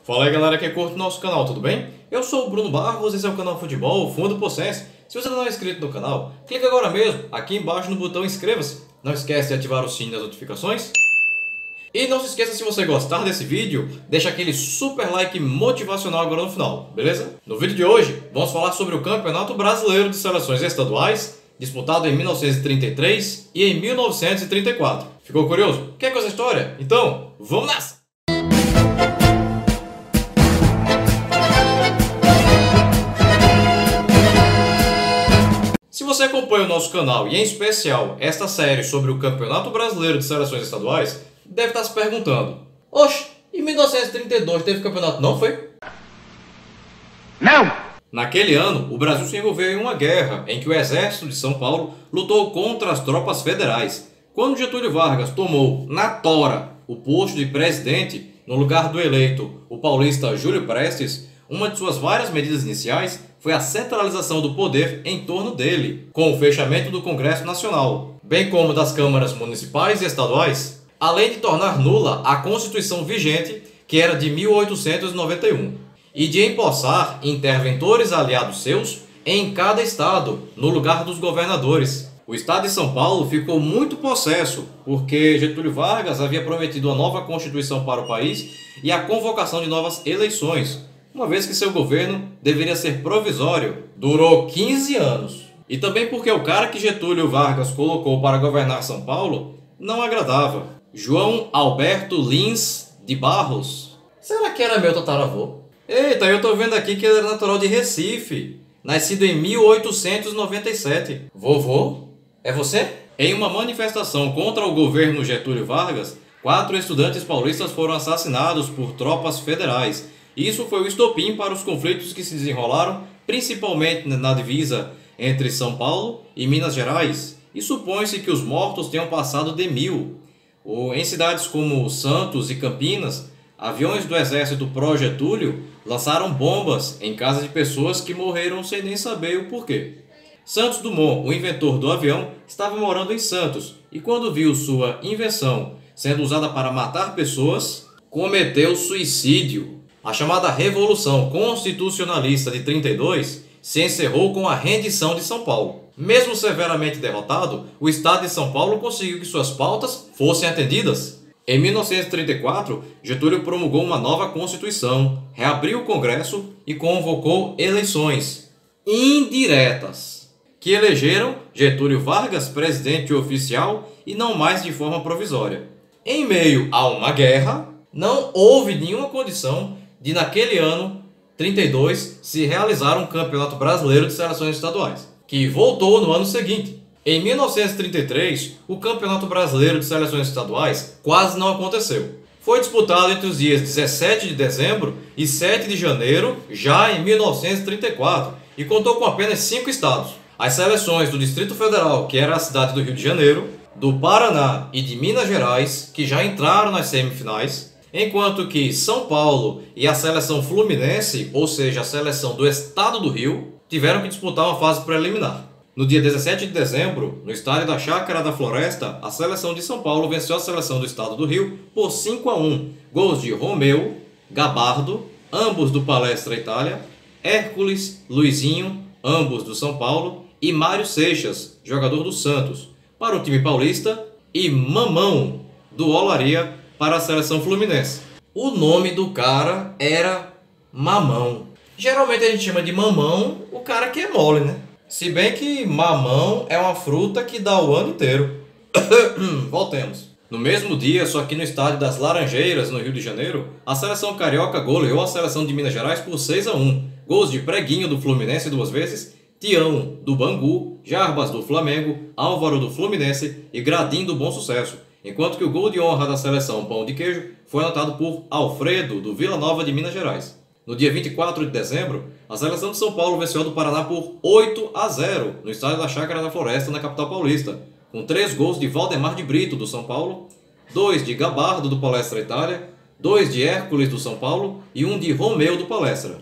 Fala aí galera que curte o nosso canal, tudo bem? Eu sou o Bruno Barros, esse é o canal Futebol Fundo Possense. Se você não é inscrito no canal, clica agora mesmo aqui embaixo no botão inscreva-se. Não esquece de ativar o sininho das notificações. E não se esqueça, se você gostar desse vídeo, deixa aquele super like motivacional agora no final, beleza? No vídeo de hoje, vamos falar sobre o Campeonato Brasileiro de Seleções Estaduais, disputado em 1933 e em 1934. Ficou curioso? Quer com essa história? Então, vamos nessa! Se você acompanha o nosso canal e em especial esta série sobre o Campeonato Brasileiro de Seleções Estaduais, deve estar se perguntando: oxe, em 1932 teve campeonato não, foi? Não! Naquele ano, o Brasil se envolveu em uma guerra em que o exército de São Paulo lutou contra as tropas federais. Quando Getúlio Vargas tomou, na tora, o posto de presidente, no lugar do eleito, o paulista Júlio Prestes, uma de suas várias medidas iniciais foi a centralização do poder em torno dele, com o fechamento do Congresso Nacional, bem como das câmaras municipais e estaduais, além de tornar nula a Constituição vigente, que era de 1891, e de empossar interventores aliados seus em cada estado, no lugar dos governadores. O estado de São Paulo ficou muito possesso, porque Getúlio Vargas havia prometido uma nova Constituição para o país e a convocação de novas eleições, uma vez que seu governo deveria ser provisório. Durou 15 anos. E também porque o cara que Getúlio Vargas colocou para governar São Paulo não agradava. João Alberto Lins de Barros. Será que era meu tataravô? Eita, eu tô vendo aqui que ele era natural de Recife, nascido em 1897. Vovô? É você? Em uma manifestação contra o governo Getúlio Vargas, 4 estudantes paulistas foram assassinados por tropas federais. Isso foi o estopim para os conflitos que se desenrolaram, principalmente na divisa entre São Paulo e Minas Gerais, e supõe-se que os mortos tenham passado de 1000. Em cidades como Santos e Campinas, aviões do exército pró-Getúlio lançaram bombas em casa de pessoas que morreram sem nem saber o porquê. Santos Dumont, o inventor do avião, estava morando em Santos e quando viu sua invenção sendo usada para matar pessoas, cometeu suicídio. A chamada Revolução Constitucionalista de 32 se encerrou com a rendição de São Paulo. Mesmo severamente derrotado, o Estado de São Paulo conseguiu que suas pautas fossem atendidas. Em 1934, Getúlio promulgou uma nova Constituição, reabriu o Congresso e convocou eleições indiretas, que elegeram Getúlio Vargas presidente oficial e não mais de forma provisória. Em meio a uma guerra, não houve nenhuma condição de naquele ano, 32, se realizar um Campeonato Brasileiro de Seleções Estaduais, que voltou no ano seguinte. Em 1933, o Campeonato Brasileiro de Seleções Estaduais quase não aconteceu. Foi disputado entre os dias 17 de dezembro e 7 de janeiro, já em 1934, e contou com apenas 5 estados. As seleções do Distrito Federal, que era a cidade do Rio de Janeiro, do Paraná e de Minas Gerais, que já entraram nas semifinais, enquanto que São Paulo e a seleção fluminense, ou seja, a seleção do estado do Rio, tiveram que disputar uma fase preliminar. No dia 17 de dezembro, no estádio da Chácara da Floresta, a seleção de São Paulo venceu a seleção do estado do Rio por 5-1. Gols de Romeu, Gabardo, ambos do Palestra Itália, Hércules, Luizinho, ambos do São Paulo, e Mário Seixas, jogador do Santos, para o time paulista, e Mamão, do Olaria, para a seleção fluminense. O nome do cara era Mamão. Geralmente a gente chama de mamão o cara que é mole, né? Se bem que mamão é uma fruta que dá o ano inteiro. Voltemos. No mesmo dia, só que no estádio das Laranjeiras, no Rio de Janeiro, a seleção carioca goleou a seleção de Minas Gerais por 6-1. Gols de Preguinho do Fluminense 2 vezes, Tião do Bangu, Jarbas do Flamengo, Álvaro do Fluminense e Gradim do Bom Sucesso. Enquanto que o gol de honra da seleção Pão de Queijo foi anotado por Alfredo, do Vila Nova de Minas Gerais. No dia 24 de dezembro, a seleção de São Paulo venceu a do Paraná por 8-0 no estádio da Chácara da Floresta, na capital paulista, com 3 gols de Valdemar de Brito, do São Paulo, 2 de Gabardo, do Palestra Itália, 2 de Hércules, do São Paulo e 1 de Romeu, do Palestra.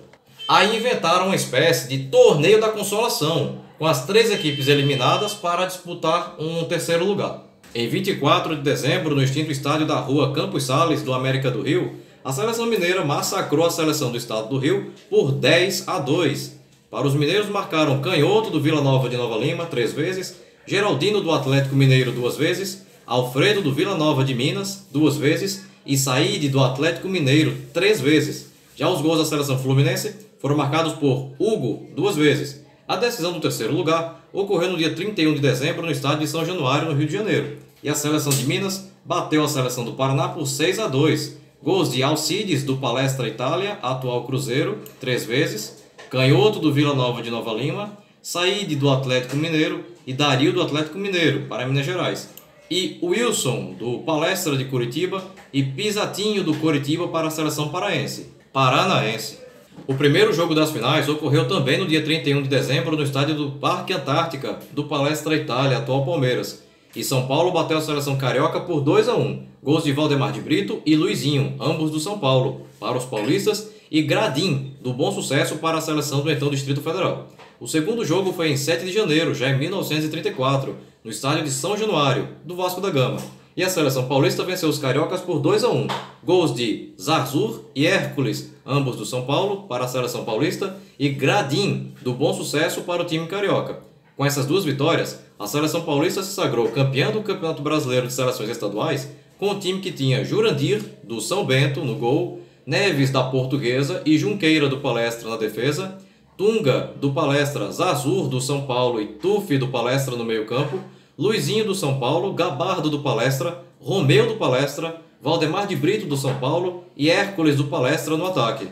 Aí inventaram uma espécie de torneio da consolação, com as 3 equipes eliminadas para disputar um terceiro lugar. Em 24 de dezembro, no extinto estádio da rua Campos Sales, do América do Rio, a seleção mineira massacrou a seleção do estado do Rio por 10-2. Para os mineiros marcaram Canhoto do Vila Nova de Nova Lima 3 vezes, Geraldino do Atlético Mineiro 2 vezes, Alfredo do Vila Nova de Minas 2 vezes e Saíde do Atlético Mineiro 3 vezes. Já os gols da seleção fluminense foram marcados por Hugo 2 vezes. A decisão do terceiro lugar ocorreu no dia 31 de dezembro no estádio de São Januário, no Rio de Janeiro. E a seleção de Minas bateu a seleção do Paraná por 6-2. Gols de Alcides do Palestra Itália, atual Cruzeiro, 3 vezes, Canhoto do Vila Nova de Nova Lima, Saíde do Atlético Mineiro e Dario do Atlético Mineiro, para Minas Gerais. E Wilson do Palestra de Curitiba e Pisatinho do Coritiba para a seleção paranaense. O primeiro jogo das finais ocorreu também no dia 31 de dezembro no estádio do Parque Antártica do Palestra Itália, atual Palmeiras. E São Paulo bateu a seleção carioca por 2-1. Gols de Valdemar de Brito e Luizinho, ambos do São Paulo, para os paulistas, e Gradim, do Bom Sucesso, para a seleção do então Distrito Federal. O segundo jogo foi em 7 de janeiro, já em 1934, no estádio de São Januário, do Vasco da Gama. E a seleção paulista venceu os cariocas por 2-1. Gols de Zarzur e Hércules, ambos do São Paulo, para a seleção paulista, e Gradim, do Bom Sucesso, para o time carioca. Com essas duas vitórias, a seleção paulista se sagrou campeã do Campeonato Brasileiro de Seleções Estaduais, com o time que tinha Jurandir, do São Bento, no gol, Neves, da Portuguesa e Junqueira, do Palestra, na defesa, Tunga, do Palestra, Zarzur, do São Paulo e Tufi, do Palestra, no meio-campo, Luizinho, do São Paulo, Gabardo, do Palestra, Romeu, do Palestra, Valdemar de Brito, do São Paulo e Hércules, do Palestra, no ataque.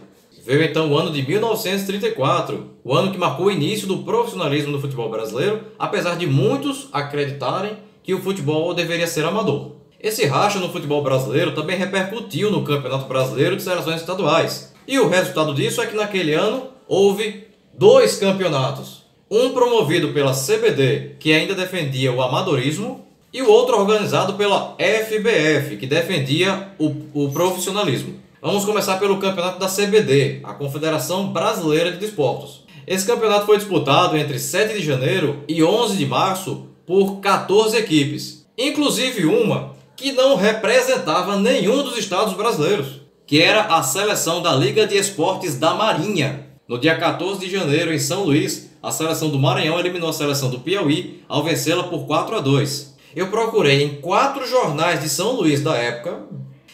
Veio então o ano de 1934, o ano que marcou o início do profissionalismo no futebol brasileiro, apesar de muitos acreditarem que o futebol deveria ser amador. Esse racha no futebol brasileiro também repercutiu no Campeonato Brasileiro de Seleções Estaduais. E o resultado disso é que naquele ano houve 2 campeonatos. Um promovido pela CBD, que ainda defendia o amadorismo, e o outro organizado pela FBF, que defendia o profissionalismo. Vamos começar pelo campeonato da CBD, a Confederação Brasileira de Desportos. Esse campeonato foi disputado entre 7 de janeiro e 11 de março por 14 equipes, inclusive uma que não representava nenhum dos estados brasileiros, que era a seleção da Liga de Esportes da Marinha. No dia 14 de janeiro, em São Luís, a seleção do Maranhão eliminou a seleção do Piauí ao vencê-la por 4-2. Eu procurei em 4 jornais de São Luís da época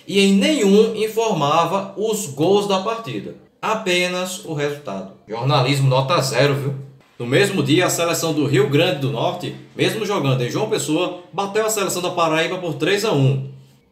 e em nenhum informava os gols da partida, apenas o resultado. Jornalismo nota 0, viu? No mesmo dia, a seleção do Rio Grande do Norte, mesmo jogando em João Pessoa, bateu a seleção da Paraíba por 3-1.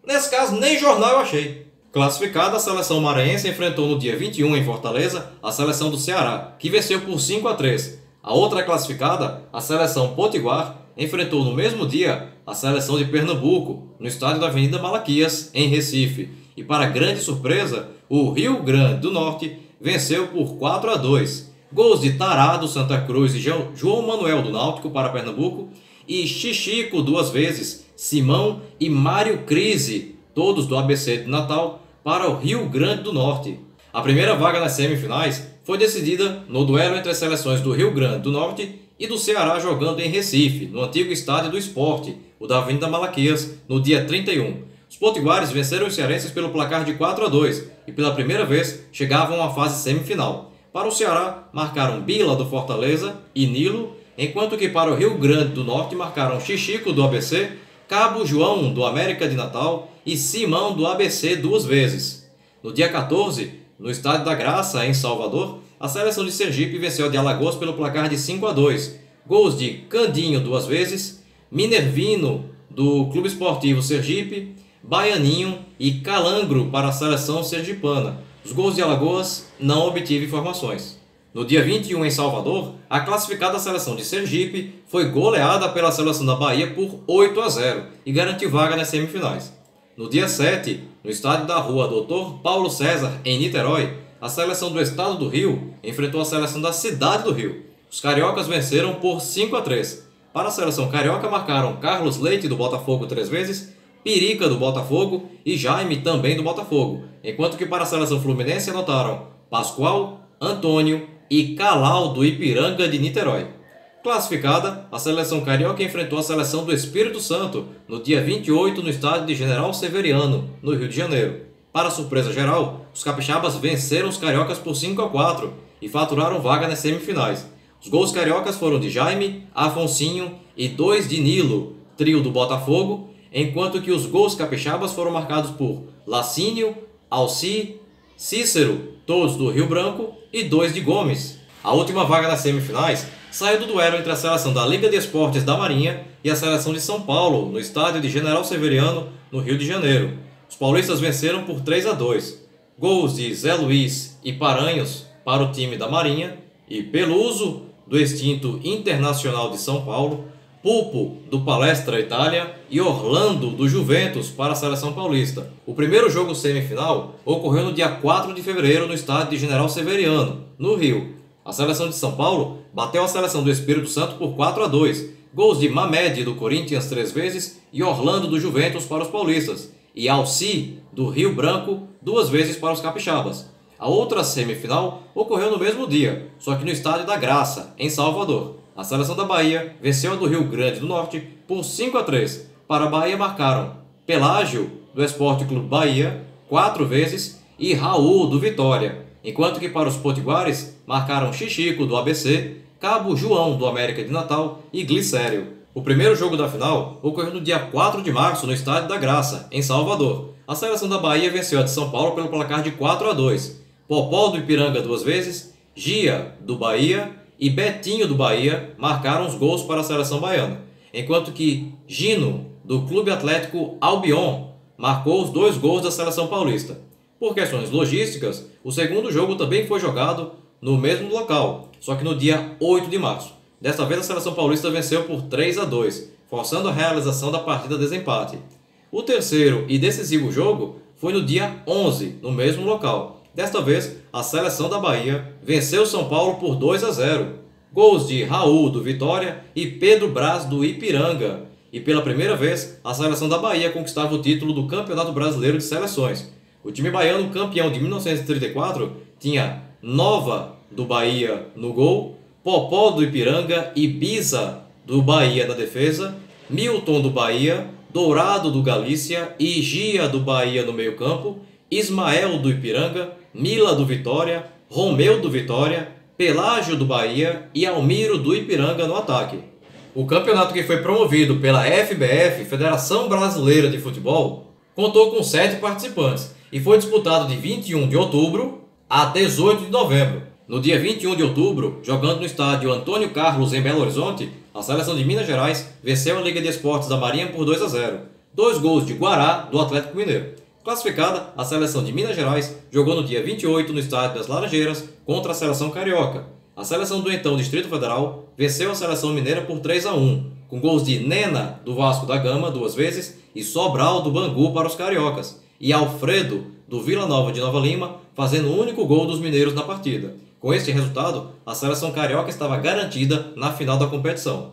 Nesse caso, nem jornal eu achei. Classificada, a seleção maranhense enfrentou no dia 21 em Fortaleza a seleção do Ceará, que venceu por 5-3. A outra classificada, a seleção Potiguar, enfrentou no mesmo dia a seleção de Pernambuco, no estádio da Avenida Malaquias, em Recife. E para grande surpresa, o Rio Grande do Norte venceu por 4-2. Gols de Tará do Santa Cruz e João Manuel do Náutico para Pernambuco e Xixico 2 vezes, Simão e Mário Crise, todos do ABC de Natal, para o Rio Grande do Norte. A primeira vaga nas semifinais foi decidida no duelo entre as seleções do Rio Grande do Norte e do Ceará jogando em Recife, no antigo estádio do Esporte, o da Avenida Malaquias, no dia 31. Os potiguares venceram os cearenses pelo placar de 4-2 e pela primeira vez chegavam à fase semifinal. Para o Ceará, marcaram Bila do Fortaleza e Nilo, enquanto que para o Rio Grande do Norte marcaram Xixico do ABC, Cabo João do América de Natal e Simão do ABC 2 vezes. No dia 14, no Estádio da Graça, em Salvador, a seleção de Sergipe venceu a de Alagoas pelo placar de 5-2. Gols de Candinho 2 vezes, Minervino do Clube Esportivo Sergipe, Baianinho e Calangro para a seleção sergipana. Os gols de Alagoas não obtive informações. No dia 21 em Salvador, a classificada seleção de Sergipe foi goleada pela seleção da Bahia por 8-0 e garantiu vaga nas semifinais. No dia 7, no estádio da Rua Dr. Paulo César, em Niterói, a seleção do estado do Rio enfrentou a seleção da cidade do Rio. Os cariocas venceram por 5-3. Para a seleção carioca marcaram Carlos Leite do Botafogo 3 vezes, Pirica do Botafogo e Jaime também do Botafogo, enquanto que para a seleção fluminense anotaram Pascoal, Antônio e Calau do Ipiranga de Niterói. Classificada, a seleção carioca enfrentou a seleção do Espírito Santo no dia 28 no estádio de General Severiano, no Rio de Janeiro. Para surpresa geral, os capixabas venceram os cariocas por 5-4 e faturaram vaga nas semifinais. Os gols cariocas foram de Jaime, Afonsinho e 2 de Nilo, trio do Botafogo, enquanto que os gols capixabas foram marcados por Lacínio, Alci, Cícero, todos do Rio Branco, e 2 de Gomes. A última vaga nas semifinais saiu do duelo entre a seleção da Liga de Esportes da Marinha e a seleção de São Paulo, no estádio de General Severiano, no Rio de Janeiro. Os paulistas venceram por 3-2. Gols de Zé Luiz e Paranhos para o time da Marinha e Peluso, do extinto Internacional de São Paulo, Pulpo, do Palestra Itália e Orlando, do Juventus, para a seleção paulista. O primeiro jogo semifinal ocorreu no dia 4 de fevereiro no estádio de General Severiano, no Rio. A seleção de São Paulo bateu a seleção do Espírito Santo por 4-2. Gols de Mamed, do Corinthians, 3 vezes, e Orlando, do Juventus, para os paulistas. E Alci, do Rio Branco, 2 vezes para os capixabas. A outra semifinal ocorreu no mesmo dia, só que no Estádio da Graça, em Salvador. A seleção da Bahia venceu a do Rio Grande do Norte por 5-3. Para a Bahia marcaram Pelágio, do Esporte Clube Bahia, 4 vezes, e Raul, do Vitória. Enquanto que para os potiguares marcaram Xixico, do ABC, Cabo João, do América de Natal, e Glicério. O primeiro jogo da final ocorreu no dia 4 de março no Estádio da Graça, em Salvador. A seleção da Bahia venceu a de São Paulo pelo placar de 4-2. Popó, do Ipiranga, 2 vezes, Gia, do Bahia, e Betinho, do Bahia, marcaram os gols para a seleção baiana, enquanto que Gino, do Clube Atlético Albion, marcou os 2 gols da seleção paulista. Por questões logísticas, o segundo jogo também foi jogado no mesmo local, só que no dia 8 de março. Desta vez a seleção paulista venceu por 3-2, forçando a realização da partida desempate. O terceiro e decisivo jogo foi no dia 11, no mesmo local. Desta vez, a seleção da Bahia venceu São Paulo por 2-0. Gols de Raul, do Vitória, e Pedro Braz, do Ipiranga. E pela primeira vez, a seleção da Bahia conquistava o título do Campeonato Brasileiro de Seleções. O time baiano, campeão de 1934, tinha Nova, do Bahia, no gol, Popó, do Ipiranga, e Biza, do Bahia, na defesa, Milton, do Bahia, Dourado, do Galícia, e Gia, do Bahia, no meio-campo, Ismael, do Ipiranga, Mila, do Vitória, Romeu, do Vitória, Pelágio, do Bahia e Almiro, do Ipiranga, no ataque. O campeonato, que foi promovido pela FBF, Federação Brasileira de Futebol, contou com 7 participantes e foi disputado de 21 de outubro a 18 de novembro. No dia 21 de outubro, jogando no estádio Antônio Carlos, em Belo Horizonte, a seleção de Minas Gerais venceu a Liga de Esportes da Marinha por 2-0. 2 gols de Guará, do Atlético Mineiro. Classificada, a seleção de Minas Gerais jogou no dia 28 no estádio das Laranjeiras contra a seleção carioca. A seleção do então Distrito Federal venceu a seleção mineira por 3-1, com gols de Nena, do Vasco da Gama, 2 vezes, e Sobral, do Bangu, para os cariocas, e Alfredo, do Vila Nova de Nova Lima, fazendo o único gol dos mineiros na partida. Com este resultado, a seleção carioca estava garantida na final da competição.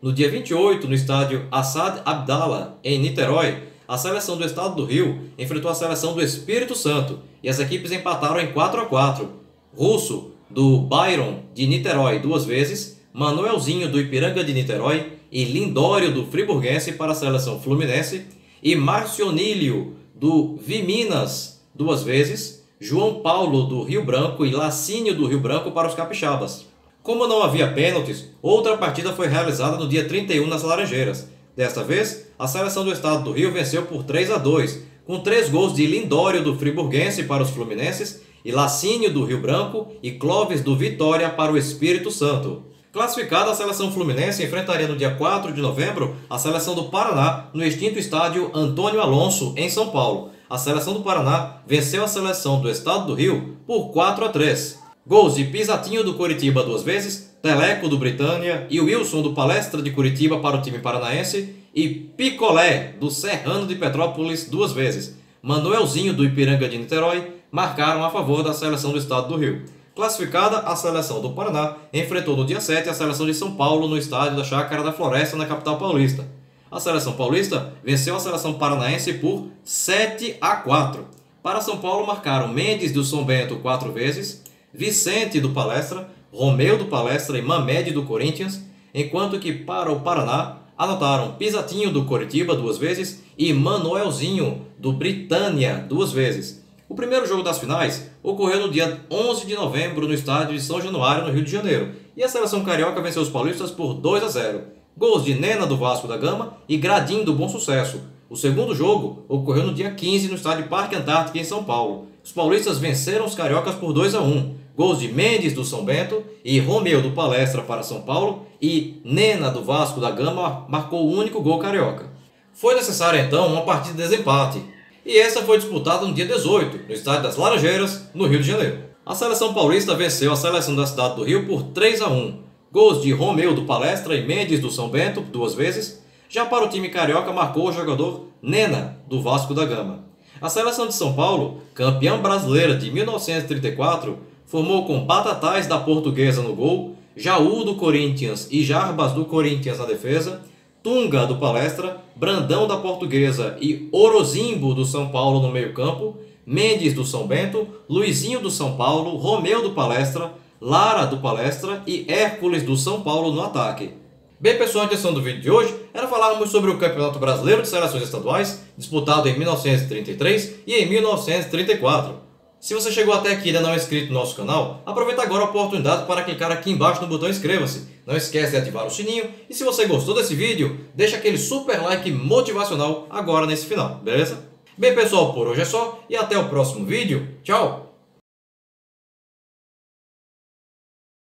No dia 28, no estádio Assad Abdallah, em Niterói, a seleção do estado do Rio enfrentou a seleção do Espírito Santo e as equipes empataram em 4-4. Russo, do Byron, de Niterói, 2 vezes, Manuelzinho, do Ipiranga de Niterói, e Lindório, do Friburguense, para a seleção fluminense, e Marcionílio, do Viminas, 2 vezes, João Paulo, do Rio Branco, e Lacínio, do Rio Branco, para os capixabas. Como não havia pênaltis, outra partida foi realizada no dia 31 nas Laranjeiras. Desta vez, a seleção do estado do Rio venceu por 3-2, com 3 gols de Lindório, do Friburguense, para os fluminenses, e Lacínio, do Rio Branco, e Clóvis, do Vitória, para o Espírito Santo. Classificada, a seleção fluminense enfrentaria no dia 4 de novembro a seleção do Paraná no extinto estádio Antônio Alonso, em São Paulo. A seleção do Paraná venceu a seleção do estado do Rio por 4-3. Gols de Pisatinho, do Coritiba, 2 vezes, Teleco, do Britânia, e Wilson, do Palestra de Curitiba, para o time paranaense, e Picolé, do Serrano de Petrópolis, 2 vezes. Manuelzinho, do Ipiranga de Niterói, marcaram a favor da seleção do estado do Rio. Classificada, a seleção do Paraná enfrentou no dia 7 a seleção de São Paulo no estádio da Chácara da Floresta, na capital paulista. A seleção paulista venceu a seleção paranaense por 7-4. Para São Paulo marcaram Mendes, do São Bento, 4 vezes, Vicente, do Palestra, Romeu, do Palestra e Mamed, do Corinthians, enquanto que para o Paraná anotaram Pisatinho, do Coritiba, 2 vezes, e Manuelzinho, do Britânia, 2 vezes. O primeiro jogo das finais ocorreu no dia 11 de novembro no estádio de São Januário, no Rio de Janeiro, e a seleção carioca venceu os paulistas por 2-0. Gols de Nena do Vasco da Gama e Gradim do Bom Sucesso. O segundo jogo ocorreu no dia 15 no estádio Parque Antártica, em São Paulo. Os paulistas venceram os cariocas por 2-1. Gols de Mendes do São Bento e Romeu do Palestra para São Paulo, e Nena do Vasco da Gama marcou o único gol carioca. Foi necessária então uma partida de desempate, e essa foi disputada no dia 18, no estádio das Laranjeiras, no Rio de Janeiro. A seleção paulista venceu a seleção da cidade do Rio por 3-1. Gols de Romeu do Palestra e Mendes do São Bento, 2 vezes. Já para o time carioca marcou o jogador Nena do Vasco da Gama. A seleção de São Paulo, campeã brasileira de 1934, formou com Batatais da Portuguesa no gol, Jaú do Corinthians e Jarbas do Corinthians na defesa, Tunga do Palestra, Brandão da Portuguesa e Orozimbo do São Paulo no meio-campo, Mendes do São Bento, Luizinho do São Paulo, Romeu do Palestra, Lara do Palestra e Hércules do São Paulo no ataque. Bem, pessoal, a intenção do vídeo de hoje era falarmos sobre o Campeonato Brasileiro de Seleções Estaduais, disputado em 1933 e em 1934. Se você chegou até aqui e ainda não é inscrito no nosso canal, aproveita agora a oportunidade para clicar aqui embaixo no botão inscreva-se. Não esquece de ativar o sininho e se você gostou desse vídeo, deixa aquele super like motivacional agora nesse final, beleza? Bem, pessoal, por hoje é só e até o próximo vídeo. Tchau!